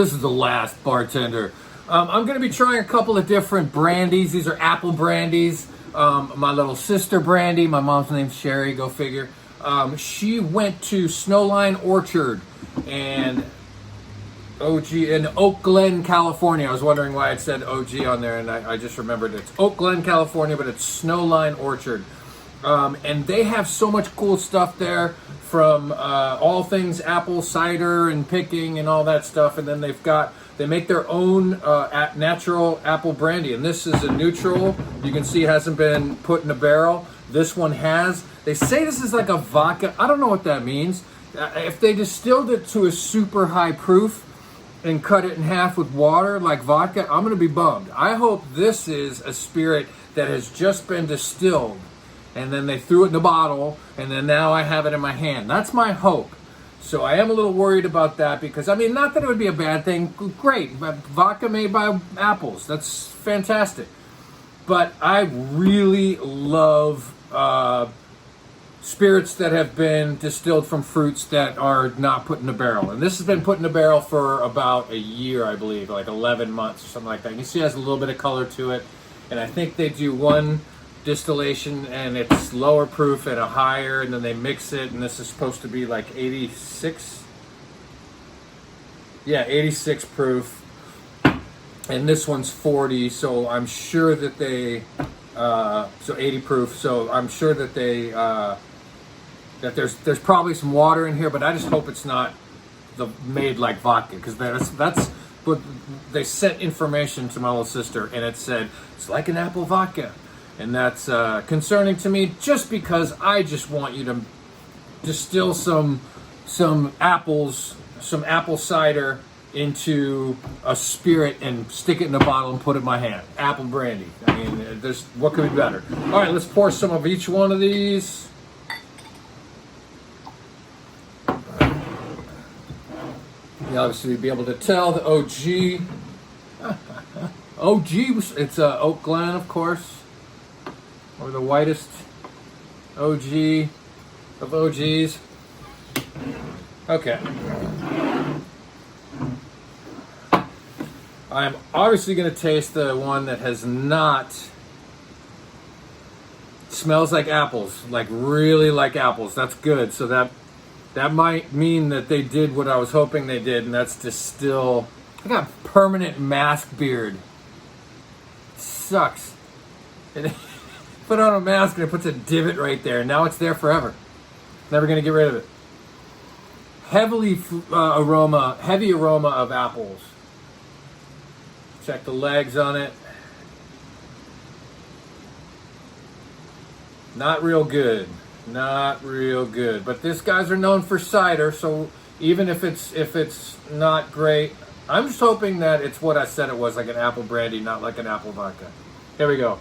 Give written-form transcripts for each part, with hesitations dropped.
This is the last bartender. I'm going to be trying a couple of different brandies. These are apple brandies. My little sister Brandy, my mom's name's Sherry, go figure. She went to Snowline Orchard and OG in Oak Glen, California. I was wondering why it said OG on there, and I just remembered it's Oak Glen, California, but it's Snowline Orchard. And they have so much cool stuff there, from all things apple cider and picking and all that stuff. And then they make their own natural apple brandy. And this is a neutral. You can see it hasn't been put in a barrel. This one has. They say this is like a vodka. I don't know what that means. If they distilled it to a super high proof and cut it in half with water like vodka, I'm going to be bummed. I hope this is a spirit that has just been distilled, and then they threw it in a bottle, and then now I have it in my hand. That's my hope. So I am a little worried about that, because, I mean, not that it would be a bad thing. Great. Vodka made by apples. That's fantastic. But I really love spirits that have been distilled from fruits that are not put in a barrel. And this has been put in a barrel for about a year, I believe, like 11 months or something like that. You see it has a little bit of color to it. And I think they do one distillation and it's lower proof and a higher, and then they mix it, and this is supposed to be like 86. Yeah, 86 proof. And this one's 40, so I'm sure that they so 80 proof. So I'm sure that they that there's probably some water in here, but I just hope it's not made like vodka, because that's what they sent information to my little sister, and it said it's like an apple vodka. And that's concerning to me, just because I just want you to distill some apples, some apple cider into a spirit and stick it in a bottle and put it in my hand. Apple brandy. I mean, what could be better? All right, let's pour some of each one of these. You obviously be able to tell the OG. It's Oak Glen, of course. Or the whitest OG of OGs. Okay. I'm obviously going to taste the one that has not. Smells like apples, like really like apples. That's good. So that might mean that they did what I was hoping they did, and that's distill. I got permanent mask beard. Sucks. Put on a mask and it puts a divot right there. Now it's there forever. Never gonna get rid of it. Heavy aroma of apples. Check the legs on it. Not real good. Not real good. But these guys are known for cider, so even if it's not great, I'm just hoping that it's what I said it was, like an apple brandy, not like an apple vodka. Here we go.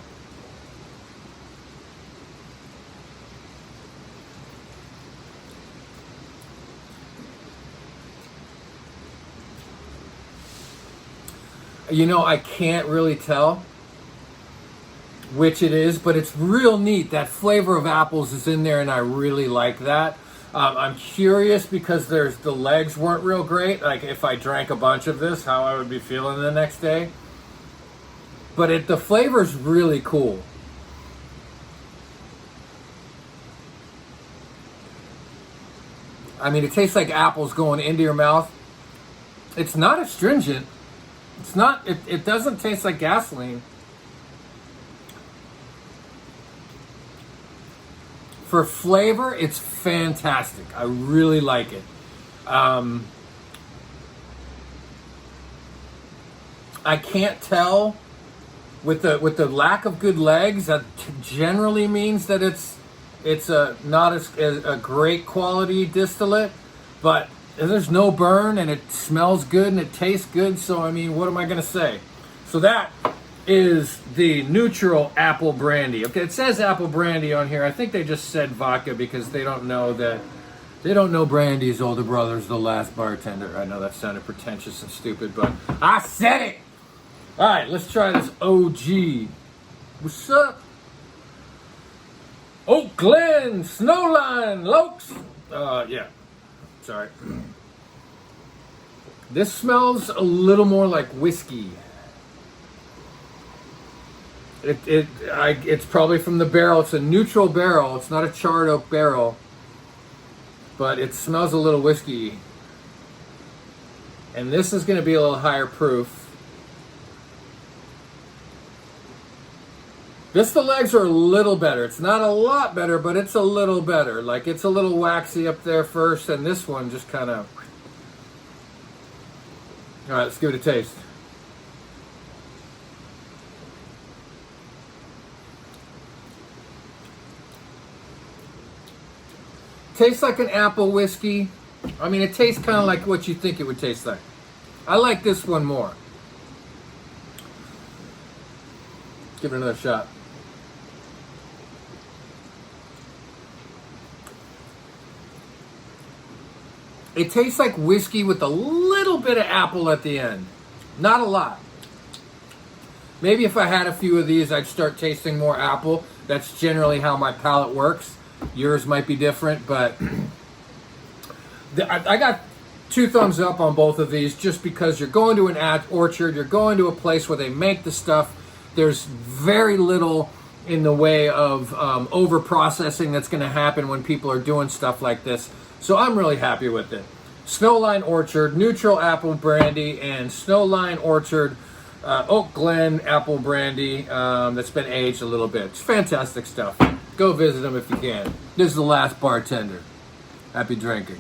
You know, I can't really tell which it is, but it's real neat. That flavor of apples is in there, and I really like that. I'm curious, because the legs weren't real great. Like, if I drank a bunch of this, how I would be feeling the next day. But the flavor's really cool. I mean, it tastes like apples going into your mouth. It's not astringent. It's not, it doesn't taste like gasoline. For flavor, it's fantastic. I really like it. I can't tell with the lack of good legs. That generally means that it's not a great quality distillate, but there's no burn, and it smells good and it tastes good. So I mean, what am I gonna say? So that is the neutral apple brandy. Okay, it says apple brandy on here. I think they just said vodka because they don't know Brandy's older brother's the last bartender. I know that sounded pretentious and stupid, but I said it. All right, let's try this OG. What's up? Oak Glen, Snowline, Lokes. Yeah. Sorry. This smells a little more like whiskey. It's probably from the barrel. It's a neutral barrel. It's not a charred oak barrel, but it smells a little whiskey. And this is going to be a little higher proof. The legs are a little better. It's not a lot better, but it's a little better. Like, it's a little waxy up there first, and this one just kind of... All right, let's give it a taste. Tastes like an apple whiskey. I mean, it tastes kind of like what you think it would taste like. I like this one more. Give it another shot. It tastes like whiskey with a little bit of apple at the end. Not a lot. Maybe if I had a few of these, I'd start tasting more apple. That's generally how my palate works. Yours might be different, but I got 2 thumbs up on both of these just because you're going to an orchard, you're going to a place where they make the stuff. There's very little in the way of over-processing that's going to happen when people are doing stuff like this. So I'm really happy with it. Snowline Orchard, Neutral Apple Brandy, and Snowline Orchard Oak Glen Apple Brandy that's been aged a little bit. It's fantastic stuff. Go visit them if you can. This is The Last Bartender. Happy drinking.